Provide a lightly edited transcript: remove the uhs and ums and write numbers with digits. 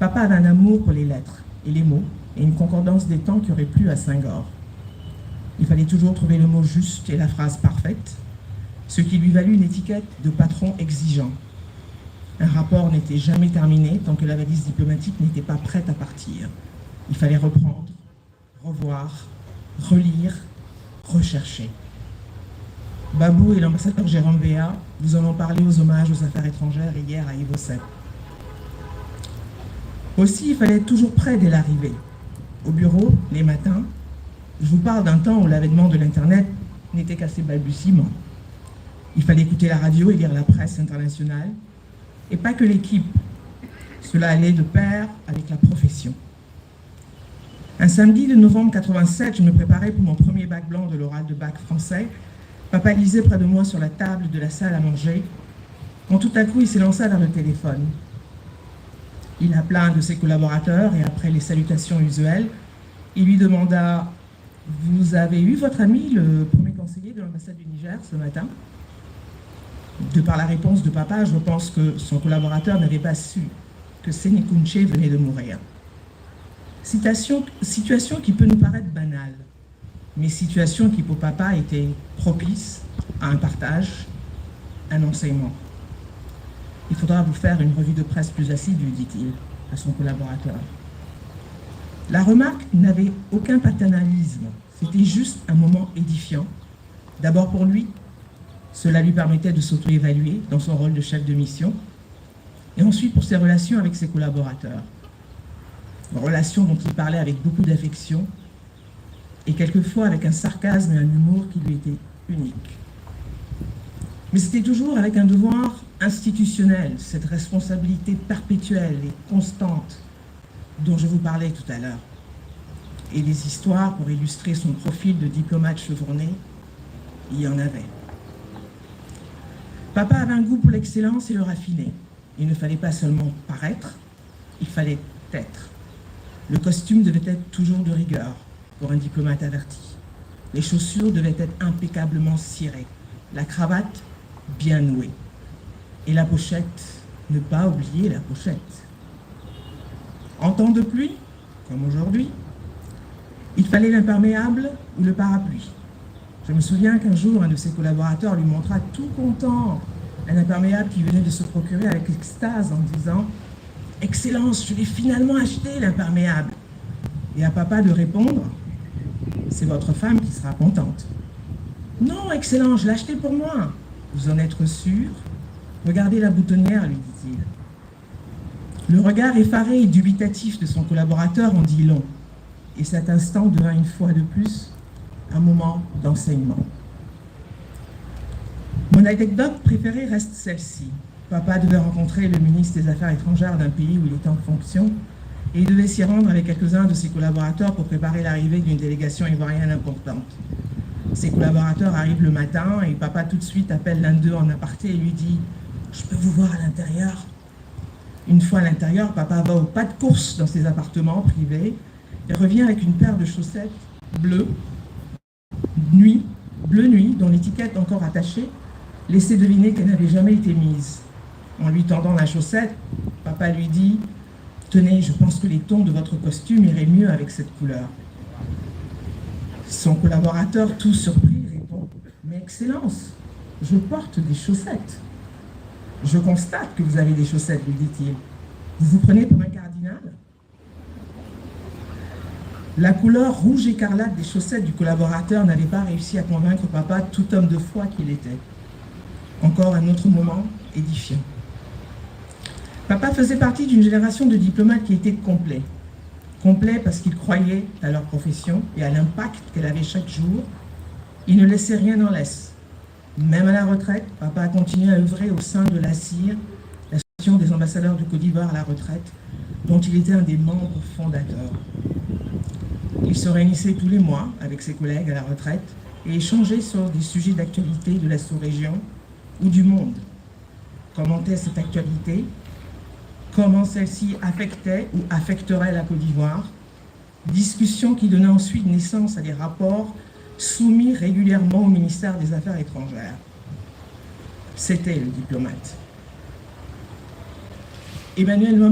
Papa avait un amour pour les lettres et les mots, et une concordance des temps qui aurait plu à Senghor. Il fallait toujours trouver le mot juste et la phrase parfaite, ce qui lui valut une étiquette de patron exigeant. Un rapport n'était jamais terminé tant que la valise diplomatique n'était pas prête à partir. Il fallait reprendre, revoir, relire, rechercher. Babou et l'ambassadeur Jérôme Béat vous en ont parlé aux hommages aux affaires étrangères hier à Yves-Ossep. Aussi, il fallait être toujours prêt dès l'arrivée. Au bureau, les matins, je vous parle d'un temps où l'avènement de l'Internet n'était qu'à ses balbutiements. Il fallait écouter la radio et lire la presse internationale, et pas que l'équipe. Cela allait de pair avec la profession. Un samedi de novembre 87, je me préparais pour mon premier bac blanc de l'oral de bac français. Papa lisait près de moi sur la table de la salle à manger, quand tout à coup il s'élança vers le téléphone. Il appela un de ses collaborateurs et après les salutations usuelles, il lui demanda « Vous avez eu votre ami, le premier conseiller de l'ambassade du Niger, ce matin ?» De par la réponse de papa, je pense que son collaborateur n'avait pas su que Séné Kountché venait de mourir. Situation qui peut nous paraître banale, mais situation qui pour papa était propice à un partage, un enseignement. Il faudra vous faire une revue de presse plus assidue, dit-il à son collaborateur. La remarque n'avait aucun paternalisme, c'était juste un moment édifiant. D'abord pour lui, cela lui permettait de s'auto-évaluer dans son rôle de chef de mission, et ensuite pour ses relations avec ses collaborateurs. Relations dont il parlait avec beaucoup d'affection, et quelquefois avec un sarcasme et un humour qui lui étaient uniques. Mais c'était toujours avec un devoir institutionnel, cette responsabilité perpétuelle et constante dont je vous parlais tout à l'heure. Et des histoires pour illustrer son profil de diplomate chevronné, il y en avait. Papa avait un goût pour l'excellence et le raffiné. Il ne fallait pas seulement paraître, il fallait être. Le costume devait être toujours de rigueur pour un diplomate averti. Les chaussures devaient être impeccablement cirées, la cravate bien nouée. Et la pochette, ne pas oublier la pochette. En temps de pluie, comme aujourd'hui, il fallait l'imperméable ou le parapluie. Je me souviens qu'un jour, un de ses collaborateurs lui montra tout content un imperméable qu'il venait de se procurer avec extase en disant « Excellence, je l'ai finalement acheté, l'imperméable !» Et à papa de répondre « C'est votre femme qui sera contente. »« Non, Excellence, je l'ai acheté pour moi. »« Vous en êtes sûr ? Regardez la boutonnière, lui dit-il. » Le regard effaré et dubitatif de son collaborateur en dit long. Et cet instant devint une fois de plus un moment d'enseignement. Mon anecdote préférée reste celle-ci. Papa devait rencontrer le ministre des Affaires étrangères d'un pays où il était en fonction et il devait s'y rendre avec quelques-uns de ses collaborateurs pour préparer l'arrivée d'une délégation ivoirienne importante. Ses collaborateurs arrivent le matin et papa tout de suite appelle l'un d'eux en aparté et lui dit « Je peux vous voir à l'intérieur ?» Une fois à l'intérieur, papa va au pas de course dans ses appartements privés et revient avec une paire de chaussettes bleues nuit, dont l'étiquette encore attachée laissait deviner qu'elle n'avait jamais été mise. En lui tendant la chaussette, papa lui dit « Tenez, je pense que les tons de votre costume iraient mieux avec cette couleur. » Son collaborateur, tout surpris, répond « Mais Excellence, je porte des chaussettes. »« Je constate que vous avez des chaussettes, lui dit-il. Vous vous prenez pour un cardinal ?» La couleur rouge écarlate des chaussettes du collaborateur n'avait pas réussi à convaincre papa, tout homme de foi qu'il était. Encore un autre moment édifiant. Papa faisait partie d'une génération de diplomates qui était complet. Complet parce qu'ils croyaient à leur profession et à l'impact qu'elle avait chaque jour. Ils ne laissaient rien en laisse. Même à la retraite, papa a continué à œuvrer au sein de l'ACIR, l'association des ambassadeurs de Côte d'Ivoire à la retraite, dont il était un des membres fondateurs. Il se réunissait tous les mois avec ses collègues à la retraite et échangeait sur des sujets d'actualité de la sous-région ou du monde. Commentait cette actualité, comment celle-ci affectait ou affecterait la Côte d'Ivoire, discussion qui donnait ensuite naissance à des rapports soumis régulièrement au ministère des Affaires étrangères. C'était le diplomate. Emmanuel Moma